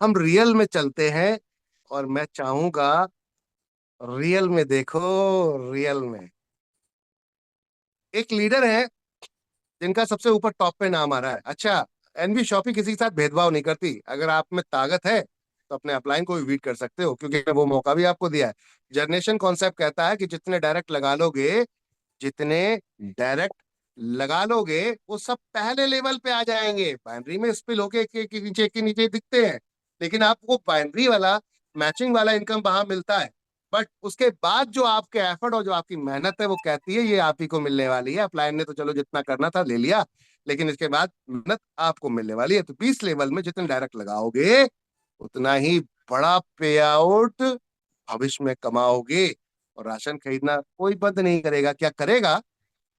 हम रियल में चलते हैं, और मैं चाहूंगा रियल में देखो। रियल में एक लीडर है जिनका सबसे ऊपर टॉप पे नाम आ रहा है। अच्छा, एनबी शॉपी किसी के साथ भेदभाव नहीं करती। अगर आप में ताकत है तो अपने अपलाइन को भी बीट कर सकते हो, क्योंकि वो मौका भी आपको दिया है। जनरेशन कॉन्सेप्ट कहता है कि जितने डायरेक्ट लगा लोगे वो सब पहले लेवल पे आ जाएंगे। बाइनरी में स्पिल होके एक के नीचे दिखते हैं, लेकिन आपको बाइनरी वाला मैचिंग वाला इनकम वहां मिलता है। बट उसके बाद जो आपके एफर्ट और जो आपकी मेहनत है वो कहती है ये आप ही को मिलने वाली है। अपलाइन ने तो चलो जितना करना था ले लिया, लेकिन इसके बाद मेहनत आपको मिलने वाली है। तो 20 लेवल में जितने डायरेक्ट लगाओगे उतना ही बड़ा पे आउट भविष्य में कमाओगे। और राशन खरीदना कोई बंद नहीं करेगा। क्या करेगा?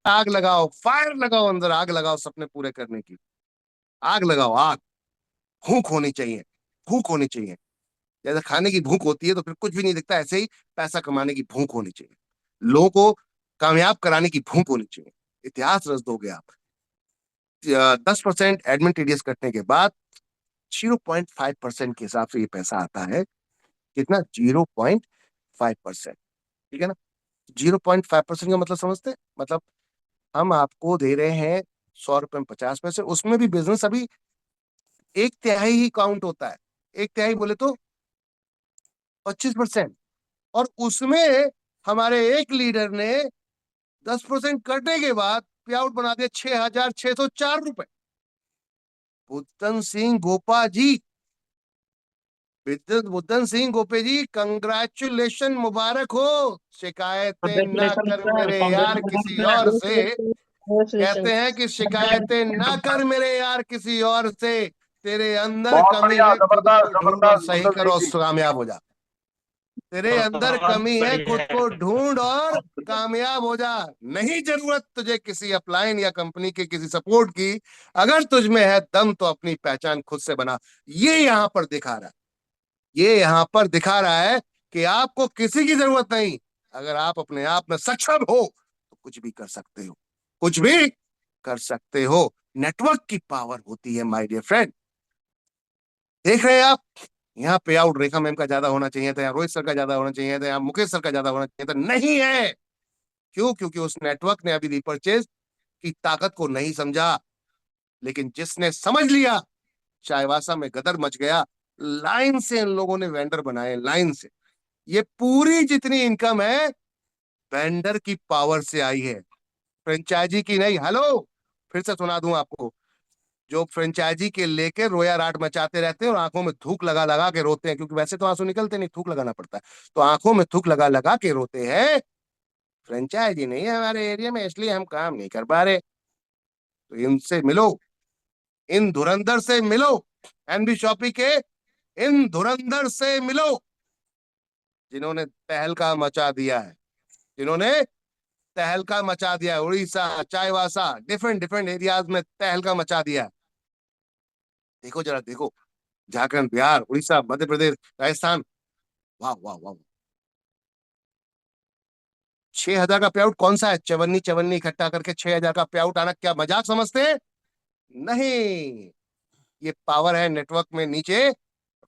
आग लगाओ, फायर लगाओ, अंदर आग लगाओ सपने पूरे करने की। आग लगाओ, आग। भूख होनी चाहिए, भूख होनी चाहिए। जैसे खाने की भूख होती है तो फिर कुछ भी नहीं दिखता, ऐसे ही पैसा कमाने की भूख होनी चाहिए। लोगों को कामयाब कराने की भूख होनी चाहिए। इतिहास रच दोगे आप। 10% एडमिन टीडीएस कटने के बाद 0.5% के हिसाब से ये पैसा आता है। कितना? 0.5%। ठीक है ना? 0.5% का मतलब समझते हैं? मतलब हम आपको दे रहे हैं 100 रुपए में 50 पैसे, उसमें भी बिजनेस अभी एक तिहाई ही काउंट होता है। एक तिहाई बोले तो 25%। और उसमें हमारे एक लीडर ने 10% कटने के बाद पे आउट बना दिया 6,604 रुपए। बुद्धन सिंह गोपा जी, बुद्धन सिंह गोपे जी, कंग्रेचुलेशन, मुबारक हो। शिकायतें ना कॉन्ग्रेचुलेशन कर सर, मेरे यार किसी कॉन्ग्रेचुलेशन और से। कॉन्ग्रेचुलेशन। कहते हैं कि शिकायतें ना कर मेरे यार किसी और से। तेरे अंदर बहुत कमी बढ़िया, है, खुद जबरदस्त को ढूंढ और जबरदस्त सही बुद्धन करो सिंह और जी। कामयाब हो जा। तेरे अंदर बहुत कमी है, खुद बढ़िया को ढूंढ और कामयाब हो जा। नहीं जरूरत तुझे किसी अपलाइन या कंपनी के किसी सपोर्ट की। अगर तुझ में है दम तो अपनी पहचान खुद से बना। ये यहां पर दिखा रहा है। ये यहां पर दिखा रहा है कि आपको किसी की जरूरत नहीं। अगर आप अपने आप में सक्षम हो तो कुछ भी कर सकते हो, कुछ भी कर सकते हो। नेटवर्क की पावर होती है माय डियर फ्रेंड। देख रहे हैं आप? यहाँ पे आउट रेखा मैम का ज्यादा होना चाहिए था, यहाँ रोहित सर का ज्यादा होना चाहिए था, यहाँ मुकेश सर का ज्यादा होना चाहिए था। नहीं है। क्यों? क्योंकि उस नेटवर्क ने अभी रिपर्चेज की ताकत को नहीं समझा। लेकिन जिसने समझ लिया, चाईवासा में गदर मच गया। लाइन से इन लोगों ने वेंडर बनाए, लाइन से। ये पूरी जितनी इनकम है वेंडर की पावर से आई है, फ्रेंचाइजी की नहीं। हेलो, फिर से सुना दूं आपको। जो फ्रेंचाइजी के लेके रोया राट मचाते रहते हैं और आंखों में थूक लगा लगा के रोते हैं, क्योंकि वैसे तो आंसू निकलते नहीं, थूक लगाना पड़ता है। तो आंखों में थूक लगा लगा के रोते हैं। फ्रेंचाइजी नहीं है हमारे एरिया में, इसलिए हम काम नहीं कर पा रहे। तो इनसे मिलो, इन धुरंधर से मिलो। एनबी शॉपी के इन धुरंधर से मिलो, जिन्होंने तहलका मचा दिया है, जिन्होंने तहलका मचा दिया है। उड़ीसा, चाईवासा, डिफरेंट डिफरेंट एरियाज में तहलका मचा दिया है। देखो जरा, देखो। झारखंड, बिहार, उड़ीसा, मध्य प्रदेश, राजस्थान। वाह वाह वाह। 6,000 का पे आउट कौन सा है? चवन्नी चवन्नी इकट्ठा करके 6,000 का पे आउट आना क्या मजाक समझते हैं? नहीं। ये पावर है नेटवर्क में नीचे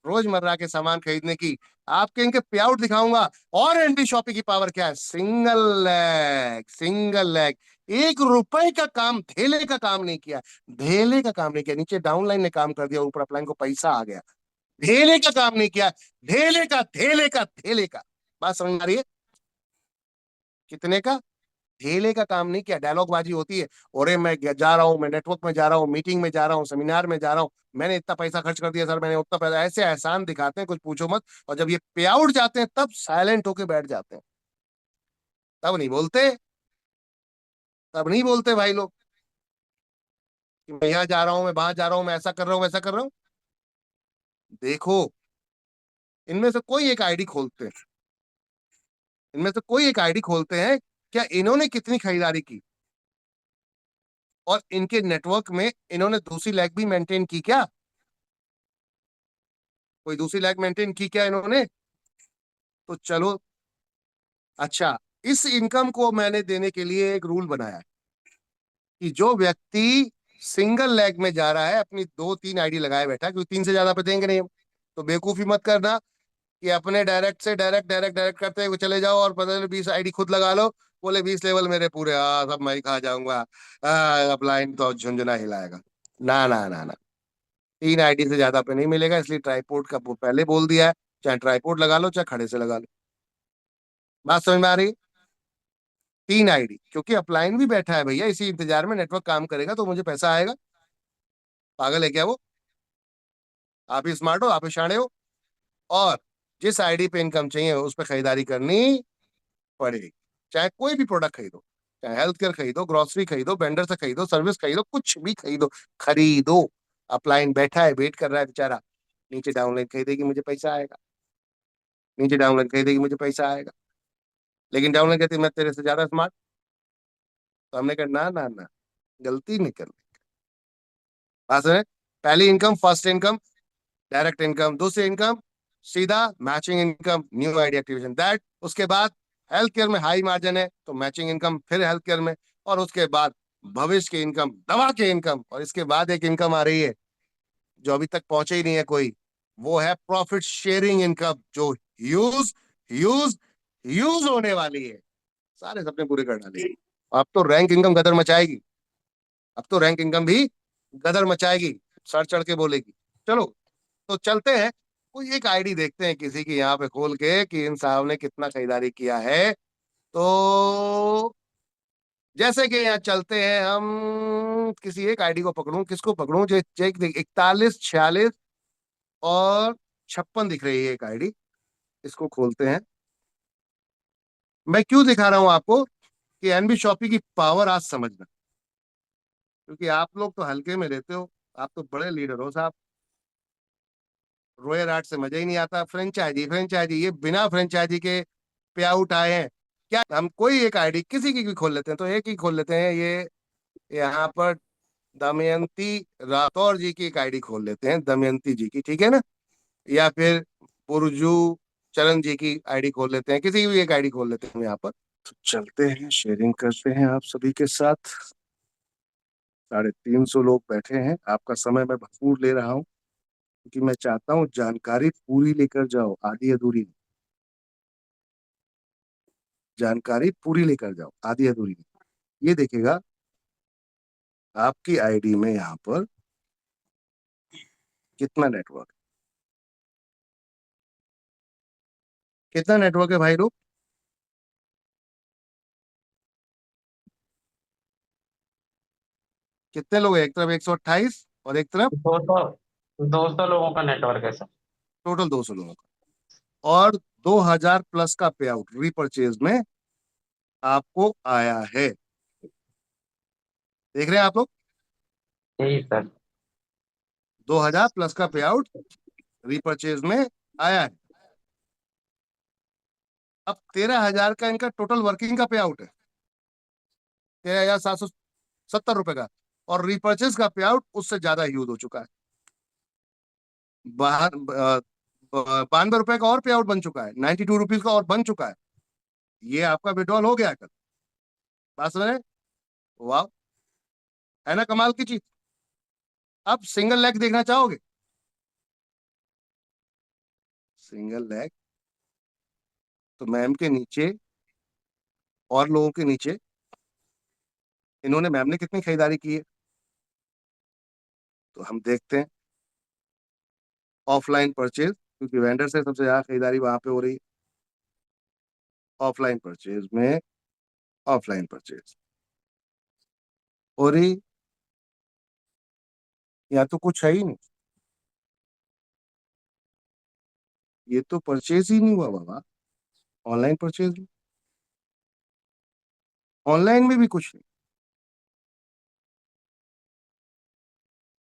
रोजमर्रा के सामान खरीदने की। आपके इनके पे आउट दिखाऊंगा। और एनबी शॉपी की पावर क्या है? Single leg, single leg. 1 रुपए का काम, धेले का काम नहीं किया। धेले का काम नहीं किया, नीचे डाउनलाइन ने काम कर दिया, ऊपर अपलाइन को पैसा आ गया। धेले का काम नहीं किया। धेले का, धेले का, धेले का। बात समझ में आ रही है? कितने का? धेले का काम नहीं किया। डायलॉग बाजी होती है, और मैं जा रहा हूँ, मैं नेटवर्क में जा रहा हूँ, मीटिंग में जा रहा हूँ, सेमिनार में जा रहा हूँ, मैंने इतना पैसा खर्च कर दिया सर, मैंने उतना पैसा। ऐसे एहसान दिखाते हैं, कुछ पूछो मत। और जब ये पे आउट जाते हैं तब साइलेंट होके बैठ जाते हैं। तब नहीं बोलते, तब नहीं बोलते भाई लोग कि मैं यहाँ जा रहा हूँ, मैं वहां जा रहा हूँ, मैं ऐसा कर रहा हूँ, वैसा कर रहा हूँ। देखो, इनमें से कोई एक आईडी खोलते हैं, इनमें से कोई एक आईडी खोलते हैं। क्या इन्होंने कितनी खरीदारी की? और इनके नेटवर्क में इन्होंने दूसरी लेग भी मेंटेन की क्या? कोई दूसरी लेग मेंटेन की क्या इन्होंने? तो चलो। अच्छा, इस इनकम को मैंने देने के लिए एक रूल बनाया है कि जो व्यक्ति सिंगल लेग में जा रहा है, अपनी 2-3 आईडी लगाए बैठा है, क्योंकि 3 से ज्यादा पे देंगे नहीं हम। तो बेवकूफी मत करना कि अपने डायरेक्ट से डायरेक्ट करते हुए चले जाओ और 15 20 आईडी खुद लगा लो। बोले 20 लेवल मेरे पूरे, सब मैं ही खा जाऊंगा। अपलाइन तो झुंझुना हिलाएगा। ना ना ना ना, 3 आईडी से ज्यादा पे नहीं मिलेगा, इसलिए ट्राईपोर्ट का पहले बोल दिया है। चाहे ट्राईपोर्ट लगा लो, चाहे खड़े से लगा लो। बात समझ में आ रही है? 3 आईडी, क्योंकि अपलाइन भी बैठा है भैया इसी इंतजार में, नेटवर्क काम करेगा तो मुझे पैसा आएगा। पागल है क्या वो? आप ही स्मार्ट हो, आप ही शाणे हो। और जिस आईडी पे इनकम चाहिए उस पर खरीदारी करनी पड़ेगी। चाहे कोई भी प्रोडक्ट खरीदो, चाहे हेल्थ केयर खरीदो, ग्रोसरी खरीदो, वेंडर से खरीदो, सर्विस खरीदो, कुछ भी खरीदो, खरीदो। अपलाइन बैठा है, वेट कर रहा है बेचारा। नीचे डाउनलाइन खरीदेगी मुझे पैसा आएगा, नीचे डाउनलाइन खरीदेगी मुझे पैसा आएगा। लेकिन डाउनलाइन कहती है, मैं तेरे से ज्यादा स्मार्ट। तो हमने कहा ना ना ना, गलती नहीं करनी। बात समझे? पहली income first income, direct income. दूसरी इनकम सीधा matching income, new ID activation that. उसके बाद हेल्थ केयर में हाई मार्जिन है तो मैचिंग इनकम, फिर हेल्थ केयर में। और उसके बाद भविष्य की इनकम, दवा की इनकम। और इसके बाद एक इनकम आ रही है जो अभी तक पहुंचे ही नहीं है कोई, वो है प्रॉफिट शेयरिंग इनकम, जो यूज यूज यूज होने वाली है। सारे सपने पूरे कर डाले। अब तो रैंक इनकम गदर मचाएगी, अब तो रैंक इनकम भी गदर मचाएगी, सर चढ़ के बोलेगी। चलो, तो चलते हैं, कोई एक आईडी देखते हैं किसी की यहाँ पे खोल के कि इन साहब ने कितना खरीदारी किया है। तो जैसे कि यहाँ चलते हैं हम, किसी एक आईडी को पकड़ूं, किसको पकड़ूं? जो चेक 41 46 और 56 दिख रही है एक आईडी, इसको खोलते हैं। मैं क्यों दिखा रहा हूं आपको कि एनबी शॉपी की पावर आज समझना, क्योंकि आप लोग तो हल्के में रहते हो, आप तो बड़े लीडर हो साहब। रॉयल आर्ट से मजा ही नहीं आता। फ्रेंचाइजी फ्रेंचाइजी, ये बिना फ्रेंचाइजी के पे आउट आए हैं क्या? हम कोई एक आईडी किसी की भी खोल लेते हैं, तो एक ही खोल लेते हैं। ये यहाँ पर दमयंती राठौर जी की एक आईडी खोल लेते हैं, दमयंती जी की, ठीक है ना? या फिर पुरजू चरण जी की आईडी खोल लेते हैं, किसी की भी एक आईडी खोल लेते हैं यहाँ पर। तो चलते हैं, शेयरिंग करते हैं आप सभी के साथ। 350 लोग बैठे हैं, आपका समय मैं भरपूर ले रहा हूँ, क्योंकि मैं चाहता हूँ जानकारी पूरी लेकर जाओ, आधी अधूरी नहीं। जानकारी पूरी लेकर जाओ, आधी अधूरी नहीं। ये देखिएगा आपकी आईडी में यहाँ पर कितना नेटवर्क, कितना नेटवर्क है भाई लोग? कितने लोग हैं? एक तरफ 128 और एक तरफ 200 लोगों का नेटवर्क है सर। टोटल 200 लोगों का। और 2000 प्लस का पे आउट रीपर्चेज में आपको आया है। देख रहे हैं आप लोग? यही सर। 2000 प्लस का पे आउट रीपर्चेज में आया है। अब 13,000 का इनका टोटल वर्किंग का पे आउट है, 13,770 रुपए का। और रीपर्चेज का पे आउट उससे ज्यादा यूज हो चुका है। बाहर 92 रुपए का और पे आउट बन चुका है, 92 रुपीज का और बन चुका है। ये आपका विड्रॉल हो गया कल। बात समझ रहे हैं? वाह, है ना कमाल की चीज? अब सिंगल लेग देखना चाहोगे? सिंगल लेग, तो मैम के नीचे और लोगों के नीचे इन्होंने, मैम ने कितनी खरीदारी की है, तो हम देखते हैं। ऑफलाइन परचेज, क्योंकि वेंडर से सबसे ज्यादा खरीदारी वहां पे हो रही है। ऑफलाइन परचेज में, ऑफलाइन परचेज हो रही, या तो कुछ है ही नहीं, ये तो परचेज ही नहीं हुआ बाबा। ऑनलाइन परचेज, ऑनलाइन में भी कुछ नहीं।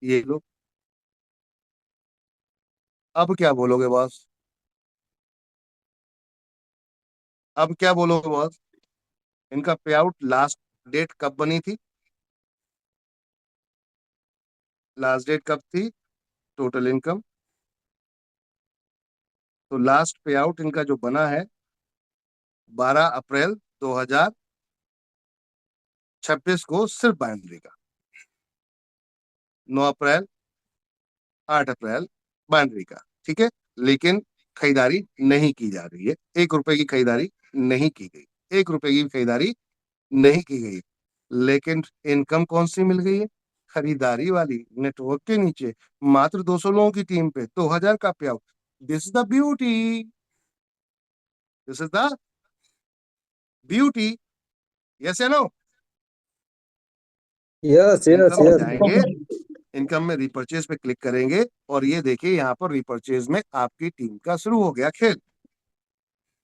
ये लो, अब क्या बोलोगे बॉस? अब क्या बोलोगे बॉस? इनका पे आउट लास्ट डेट कब बनी थी? लास्ट डेट कब थी? टोटल इनकम, तो लास्ट पे आउट इनका जो बना है 12 अप्रैल 2026 को, सिर्फ बाइनरी का। 9 अप्रैल, 8 अप्रैल बाइनरी का, ठीक है। लेकिन खरीदारी नहीं की जा रही है। 1 रुपए की खरीदारी नहीं की गई, 1 रुपए की खरीदारी नहीं की गई, लेकिन इनकम कौन सी मिल गई है? खरीदारी वाली। नेटवर्क के नीचे मात्र 200 लोगों की टीम पे 2000 का पे out. This is the beauty, this is the beauty. Yes या नो? यस यस इनकम में यस। जाएंगे, इनकम में रिपर्चेज पे क्लिक करेंगे और ये देखिए यहाँ पर रिपर्चेज में आपकी टीम का शुरू हो गया खेल।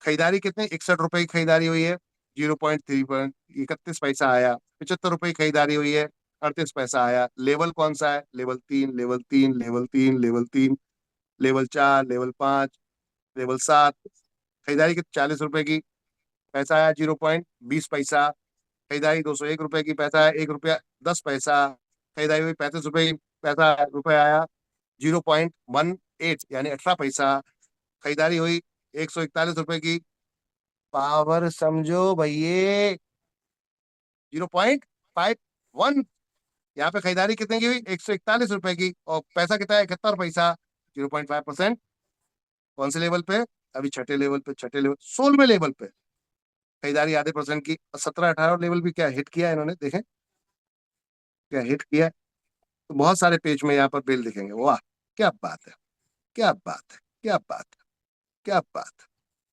खरीदारी कितने? 61 रुपए की खरीदारी हुई है, 0.31 आया। 75 रुपए की खरीदारी हुई है, 38 आया। लेवल कौन सा है? Level 3, level 3, level 3, level 3, level 4, level 5, level 7। खरीदारी की 40 रुपए की, पैसा आया 0.20। खरीदारी 201 रुपए की, पैसा है 1 रुपया 10। खरीदारी हुई 35 रुपए की, पैसा रुपए आया 0.18 यानी 18 पैसा। खरीदारी हुई 141 रुपए की, पावर समझो भैये 0.51। यहाँ पे खरीदारी कितने की हुई? 141 रुपए की, और पैसा कितना है? 71 पैसा। 0.5%। कौन से लेवल पे? अभी छठे लेवल पे, छठे लेवल 16वें लेवल पे खरीदारी आधे परसेंट की। 17, 18 लेवल भी क्या हिट किया है इन्होंने, देखें क्या हिट किया है। तो बहुत सारे पेज में यहाँ पर बिल दिखेंगे। वाह, क्या बात है, क्या बात है, क्या बात है, क्या बात है।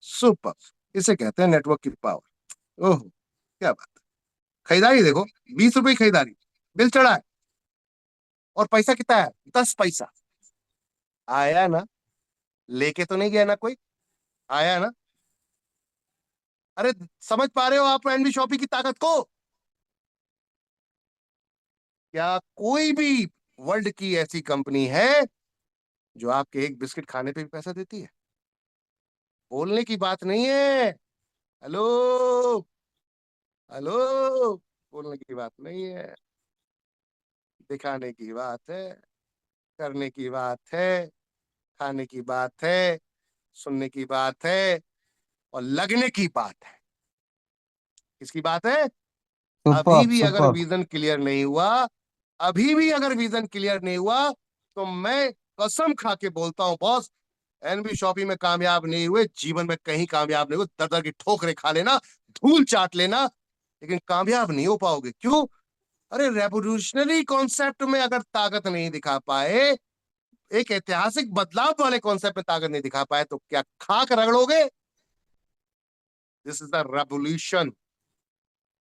सुपर। इसे कहते हैं नेटवर्क की पावर। ओहो, क्या बात है। खरीदारी देखो, 20 रुपए की खरीदारी, बिल चढ़ा है, और पैसा कितना है? 10 पैसा। आया ना? लेके तो नहीं गया ना कोई? आया ना? अरे समझ पा रहे हो आप एनबी शॉपी की ताकत को? क्या कोई भी वर्ल्ड की ऐसी कंपनी है जो आपके एक बिस्किट खाने पे भी पैसा देती है? बोलने की बात नहीं है। हेलो, हेलो, बोलने की बात नहीं है, दिखाने की बात है, करने की बात है, खाने की बात है, सुनने की बात है, और लगने की बात है। किसकी बात है? अभी सुपर भी अगर सुपर। विजन क्लियर नहीं हुआ, अभी भी अगर विजन क्लियर नहीं हुआ, तो मैं कसम खा के बोलता हूं बॉस, एनबी शॉपी में कामयाब नहीं हुए, जीवन में कहीं कामयाब नहीं हुए। दर दर की ठोकरें खा लेना, धूल चाट लेना, लेकिन कामयाब नहीं हो पाओगे। क्यों? अरे रेवोल्यूशनरी कॉन्सेप्ट में अगर ताकत नहीं दिखा पाए, एक ऐतिहासिक बदलाव वाले कॉन्सेप्ट में ताकत नहीं दिखा पाए, तो क्या खाक रगड़ोगे? This is the revolution.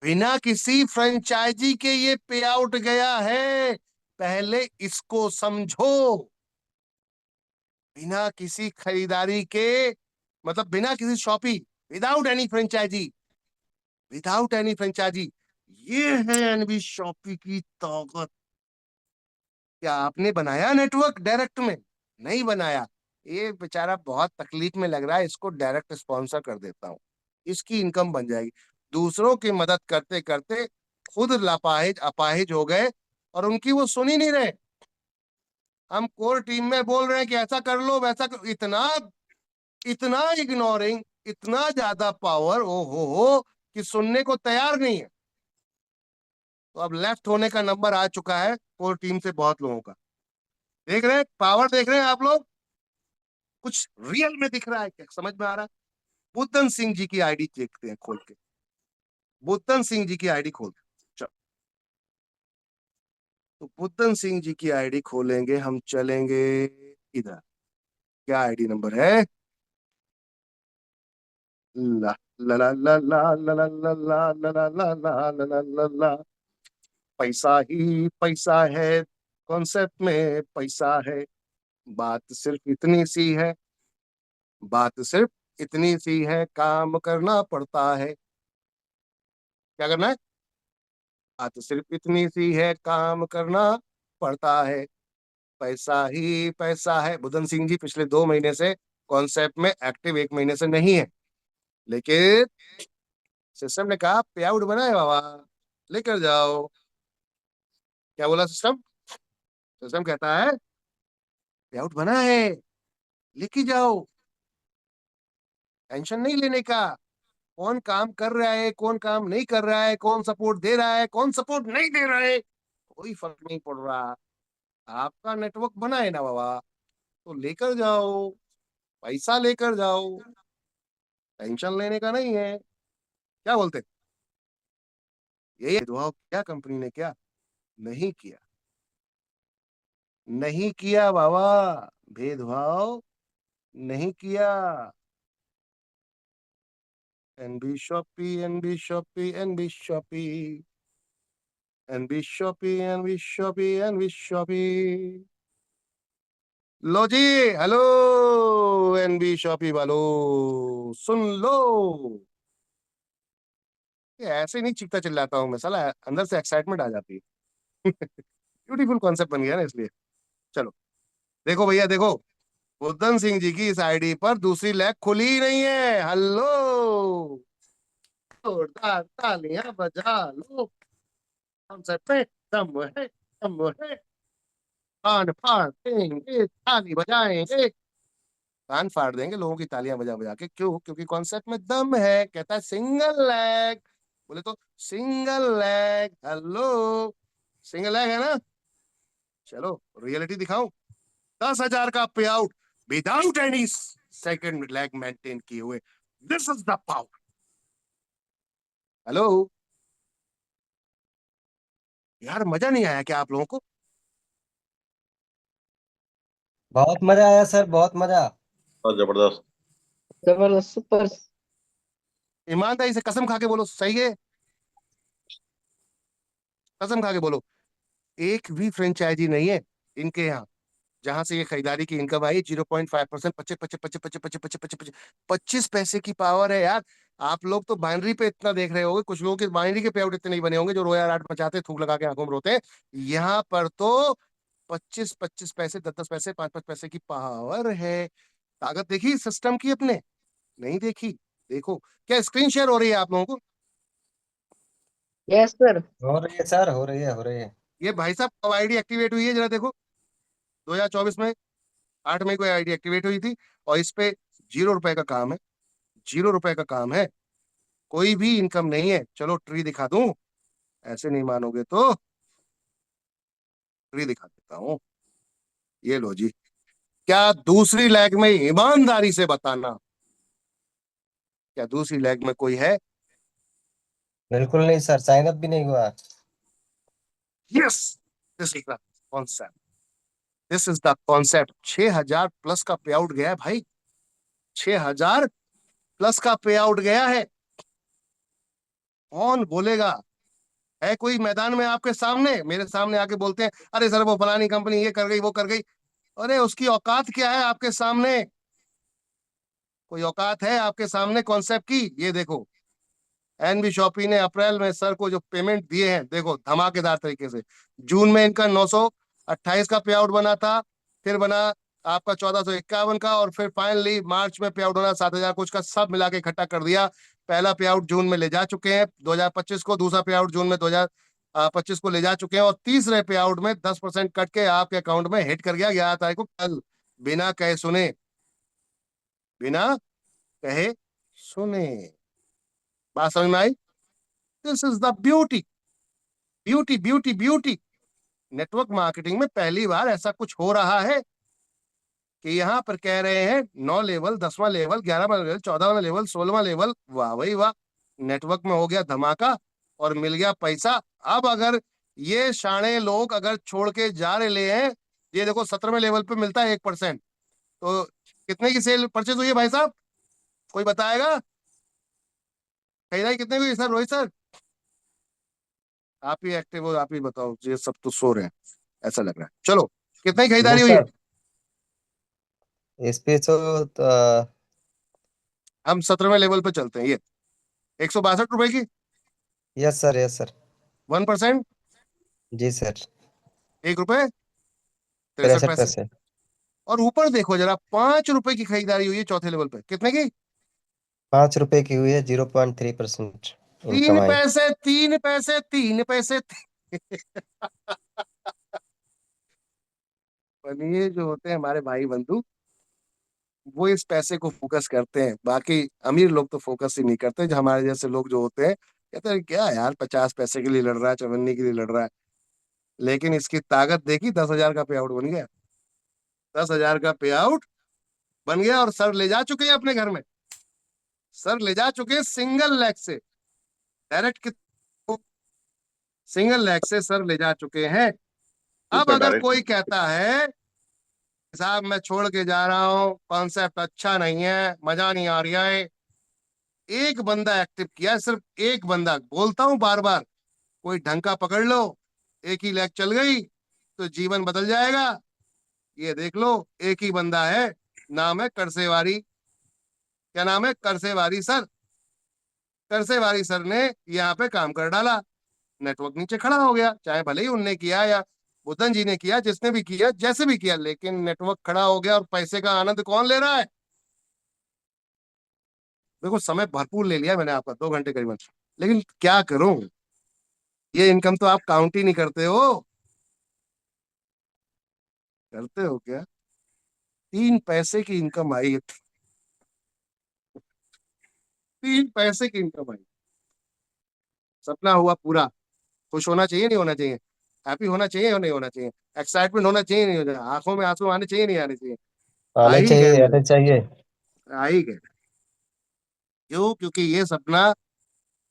बिना किसी फ्रेंचाइजी के ये पे आउट गया है, पहले इसको समझो। बिना किसी खरीदारी के, मतलब बिना किसी शॉपी, without any franchisee, without any franchisee. ये है एनबी शॉपी की ताकत। क्या आपने बनाया नेटवर्क डायरेक्ट में? नहीं बनाया। ये बेचारा बहुत तकलीफ में लग रहा है, इसको डायरेक्ट स्पॉन्सर कर देता हूँ, इसकी इनकम बन जाएगी। दूसरों की मदद करते करते खुद लापाहिज अपाहिज हो गए, और उनकी वो सुन ही नहीं रहे। हम कोर टीम में बोल रहे हैं कि ऐसा कर लो, वैसा कर, इतना इतना इग्नोरिंग, इतना ज्यादा पावर, ओ हो, कि सुनने को तैयार नहीं है। तो अब लेफ्ट होने का नंबर आ चुका है कोर टीम से बहुत लोगों का। देख रहे हैं पावर, देख रहे हैं आप लोग? कुछ रियल में दिख रहा है क्या? समझ में आ रहा है? बुद्धन सिंह जी की आईडी देखते हैं खोल के, बुद्धन सिंह जी की आईडी खोल के। चलो, तो बुद्धन सिंह जी की आईडी खोलेंगे हम, चलेंगे इधर। क्या आईडी नंबर है? ला ला ला ला ला ला ला ला ला ला ला ला ला ला ला ला ला। पैसा ही पैसा है, कॉन्सेप्ट में पैसा है। बात सिर्फ इतनी सी है, बात सिर्फ इतनी सी है, काम करना पड़ता है। क्या करना है? बात सिर्फ इतनी सी है, काम करना पड़ता है। पैसा ही पैसा है। बुधन सिंह जी पिछले 2 महीने से कॉन्सेप्ट में एक्टिव, 1 महीने से नहीं है, लेकिन सिस्टम ने कहा पे आउट बना है बाबा, लेकर जाओ। क्या बोला सिस्टम? सिस्टम कहता है पे आउट बना है, लेके जाओ, टेंशन नहीं लेने का। कौन काम कर रहा है, कौन काम नहीं कर रहा है, कौन सपोर्ट दे रहा है, कौन सपोर्ट नहीं दे रहा है, कोई फर्क नहीं पड़ रहा। आपका नेटवर्क बना है ना बाबा, तो लेकर जाओ। पैसा लेकर जाओ, टेंशन लेने का नहीं है। क्या बोलते? यही भेदभाव क्या कंपनी ने? क्या नहीं किया? नहीं किया बाबा, भेदभाव नहीं किया। NB shoppy, NB shoppy, NB shoppy, NB shoppy, NB shoppy, NB shoppy. लो जी, हेलो एनबी शॉपी वालो, सुन लो। ये ऐसे नहीं चीखता चिल्लाता हूँ मैं साला, अंदर से एक्साइटमेंट आ जाती है। ब्यूटीफुल कॉन्सेप्ट बन गया ना इसलिए। चलो देखो भैया देखो, उधम सिंह जी की इस आईडी पर दूसरी लैग खुली ही नहीं है। हेलो, जोरदार तालियां बजा लो, कॉन्सेप्ट पे दम है, दम है। कान फाड़ देंगे, ताली बजाएंगे, कान फाड़ देंगे लोगों की तालियां बजा बजा के। क्यों? क्योंकि कॉन्सेप्ट में दम है। कहता है सिंगल लैग, बोले तो single lag. Hello, single lag है ना? चलो रियलिटी दिखाऊं। 10,000 का पे out without any second lag maintain किए हुए। This is the power. Hello यार, मजा नहीं आया क्या आप लोगों को? बहुत मजा आया सर, बहुत मजा। बहुत जबरदस्त। जबरदस्त, सुपर। ईमानदारी से कसम खा के बोलो, सही है? कसम खा के बोलो, एक भी फ्रेंचाइजी नहीं है इनके यहाँ जहां से ये खरीदारी की इनकम आई 0.5%। 25 पैसे की पावर है यार। आप लोग तो बाइनरी पे इतना देख रहे होंगे, कुछ लोगों के बाइनरी के पे आउट इतने नहीं बने होंगे जो रोया राट मचाते थूक लगा के आंखों में रोते हैं। यहाँ पर तो 25 पैसे, 10 पैसे, 5 5 पैसे की पावर है। ताकत देखी सिस्टम की अपने? नहीं देखी? देखो, क्या स्क्रीन शेयर हो रही है आप लोगों को? Yes sir. हो रही है सर, हो रही है, हो रही है। ये भाई साहब कब आईडी एक्टिवेट हुई है जरा देखो। 2024 में 8 मई को आईडी एक्टिवेट हुई थी, और इस पे 0 रुपए का काम है। 0 रुपए का काम है, कोई भी इनकम नहीं है। चलो ट्री दिखा दूं, ऐसे नहीं मानोगे तो ट्री दिखा देता हूँ। ये लो जी। क्या दूसरी लैग में, ईमानदारी से बताना, क्या दूसरी लैग में कोई है? बिल्कुल नहीं सर, साइन अप भी नहीं हुआ। Yes, this is the concept, this is the concept. 6,000 plus का पे आउट गया है भाई, 6,000 प्लस का पे आउट गया है। कौन बोलेगा? है कोई मैदान में आपके सामने, मेरे सामने आके बोलते हैं अरे सर वो फलानी कंपनी ये कर गई, वो कर गई। अरे उसकी औकात क्या है आपके सामने? कोई औकात है आपके सामने कॉन्सेप्ट की? ये देखो, एनबी शॉपी ने अप्रैल में सर को जो पेमेंट दिए हैं, देखो धमाकेदार तरीके से। जून में इनका 928 का पे आउट बना था, फिर बना आपका 1451 का, और फिर फाइनली मार्च में पे आउट होना 7,000 कुछ का, सब मिला के इकट्ठा कर दिया। पहला पे आउट जून में ले जा चुके हैं 2025 को, दूसरा पे आउट जून में 2025 को ले जा चुके हैं, और तीसरे पे आउट में 10% कट के आपके अकाउंट में हिट कर गया 11 तारीख को, कल। बिना कहे सुने, बिना कहे सुने। बात समझ में आई? This is the beauty, beauty, beauty, beauty. Network marketing में पहली बार ऐसा कुछ हो रहा है कि यहाँ पर कह रहे हैं 9 लेवल, 10वां लेवल, 11वां लेवल, 14वां लेवल, 16वां लेवल। वाह भाई वाह, नेटवर्क में हो गया धमाका और मिल गया पैसा। अब अगर ये शाणे लोग अगर छोड़ के जा रहे हैं, ये देखो 17वें लेवल पे मिलता है 1%, तो कितने की सेल परचेज हुई है भाई साहब? कोई बताएगा? खरीदारी कितने की हुई सर, रोहित सर? आप ही एक्टिव हो, आप ही बताओ, ये सब तो सो रहे हैं ऐसा लग रहा है। चलो, कितनी नहीं खरीदारी हुई है? सर, इस पे तो हम 17वें लेवल पे चलते हैं। ये 162 रुपए की, यस सर, यस सर। 1%, जी सर। 1 रुपए 63 63 पैसे। पैसे। और ऊपर देखो जरा, 5 रुपए की खरीदारी हुई है चौथे लेवल पे। कितने की? 5 रुपए की हुई है, 0.3% तीन इनकम आई। पैसे 3 पैसे 3 पैसे। ये जो होते हैं हमारे भाई बंधु, वो इस पैसे को फोकस करते हैं। बाकी अमीर लोग तो फोकस ही नहीं करते। जो हमारे जैसे लोग जो होते हैं, कहते हैं क्या यार 50 पैसे के लिए लड़ रहा है, 54 के लिए लड़ रहा है। लेकिन इसकी ताकत देखी, 10,000 का पे आउट बन गया। 10,000 का पे आउट बन गया और सर ले जा चुके हैं अपने घर में, सर ले जा चुके हैं सिंगल लेग से, डायरेक्ट सिंगल लेग से सर ले जा चुके हैं। अब तो अगर डायरेक्ट कोई कहता है साहब मैं छोड़ के जा रहा हूं, कॉन्सेप्ट अच्छा नहीं है, मजा नहीं आ रहा है, एक बंदा एक्टिव किया, सिर्फ एक बंदा, बोलता हूं बार बार, कोई ढंग का पकड़ लो, एक ही लेग चल गई तो जीवन बदल जाएगा। ये देख लो, एक ही बंदा है, नाम है करसेवारी। क्या नाम है? करसेवारी सर। करसेवारी सर ने यहाँ पे काम कर डाला, नेटवर्क नीचे खड़ा हो गया, चाहे भले ही उनने किया या बुद्धन जी ने किया, जिसने भी किया, जैसे भी किया, लेकिन नेटवर्क खड़ा हो गया और पैसे का आनंद कौन ले रहा है? देखो समय भरपूर ले लिया मैंने आपका, 2 घंटे करीबन, लेकिन क्या करूं, ये इनकम तो आप काउंट ही नहीं करते हो। करते हो क्या? 3 पैसे की इनकम आई है, 3 पैसे की इनकम आई। सपना हुआ पूरा। खुश होना चाहिए नहीं होना चाहिए? हैप्पी होना चाहिए और नहीं होना चाहिए? एक्साइटमेंट होना चाहिए नहीं होना चाहिए? आंखों में आंसू आने चाहिए नहीं आने चाहिए? आ आने ही गए चाहिए, मेरे, आने चाहिए। आ ही गए। क्यों? क्योंकि ये सपना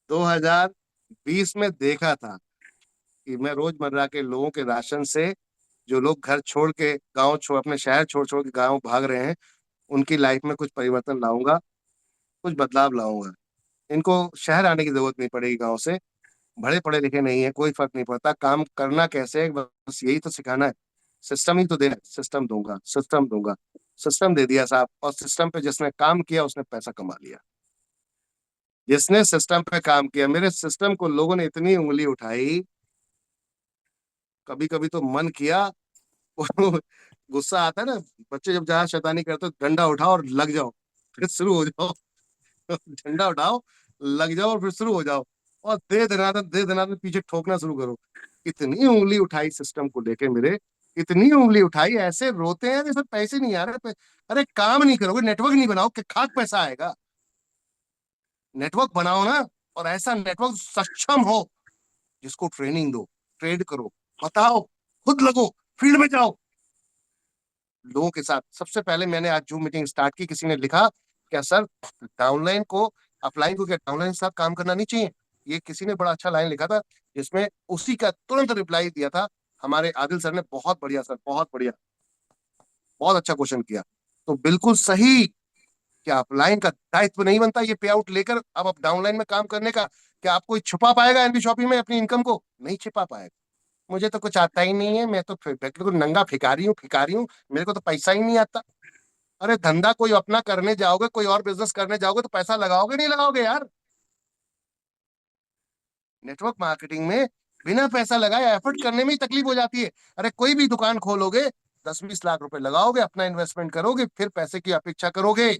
2020 में देखा था कि मैं रोजमर्रा के लोगों के राशन से, जो लोग घर छोड़ के गांव छोड़, अपने शहर छोड़ छोड़ के गांव भाग रहे हैं, उनकी लाइफ में कुछ परिवर्तन लाऊंगा, कुछ बदलाव लाऊंगा। इनको शहर आने की जरूरत नहीं पड़ेगी गांव से, बड़े पढ़े लिखे नहीं है, कोई फर्क नहीं पड़ता, काम करना कैसे है बस यही तो सिखाना है। सिस्टम ही तो देना है, सिस्टम दूंगा, सिस्टम दूंगा, सिस्टम दे दिया साहब, और सिस्टम पे जिसने काम किया उसने पैसा कमा लिया। जिसने सिस्टम पे काम किया, मेरे सिस्टम को लोगों ने इतनी उंगली उठाई, कभी कभी तो मन किया गुस्सा आता है ना, बच्चे जब जहां शैतानी करते हो, डंडा उठाओ और लग जाओ, फिर शुरू हो जाओ झंडा उठाओ, लग जाओ और फिर शुरू हो जाओ, और दे दनादन पीछे ठोकना शुरू करो। इतनी उंगली उठाई सिस्टम को लेके मेरे, इतनी उंगली उठाई, ऐसे रोते हैं जैसे पैसे नहीं आ रहे अरे काम नहीं करोगे, नेटवर्क नहीं बनाओ कि खाक पैसा आएगा? नेटवर्क बनाओ ना, और ऐसा नेटवर्क सक्षम हो जिसको ट्रेनिंग दो, ट्रेड करो, बताओ, खुद लगो, फील्ड में जाओ लोगों के साथ। सबसे पहले मैंने आज जूम मीटिंग स्टार्ट की, किसी ने लिखा क्या सर डाउनलाइन को अपलाइन को क्या डाउनलाइन के साथ काम करना नहीं चाहिए? ये किसी ने बड़ा अच्छा लाइन लिखा था, जिसमें उसी का तुरंत रिप्लाई दिया था हमारे आदिल सर ने। बहुत बढ़िया सर, बहुत बढ़िया, बहुत अच्छा क्वेश्चन किया। तो बिल्कुल सही, क्या अपलाइन का दायित्व नहीं बनता ये पे आउट लेकर अब आप डाउनलाइन में काम करने का? क्या आप कोई छुपा पाएगा एनबी शॉपिंग में अपनी इनकम को? नहीं छिपा पाएगा। मुझे तो कुछ आता ही नहीं है, मैं तो बिल्कुल नंगा भिखारी हूँ, मेरे को तो पैसा ही नहीं आता। अरे धंधा कोई अपना करने जाओगे, कोई और बिजनेस करने जाओगे तो पैसा लगाओगे नहीं लगाओगे यार? नेटवर्क मार्केटिंग में बिना पैसा लगाए एफर्ट करने में ही तकलीफ हो जाती है। अरे कोई भी दुकान खोलोगे, 10-20 लाख रुपए लगाओगे, अपना इन्वेस्टमेंट करोगे, फिर पैसे की अपेक्षा करोगे,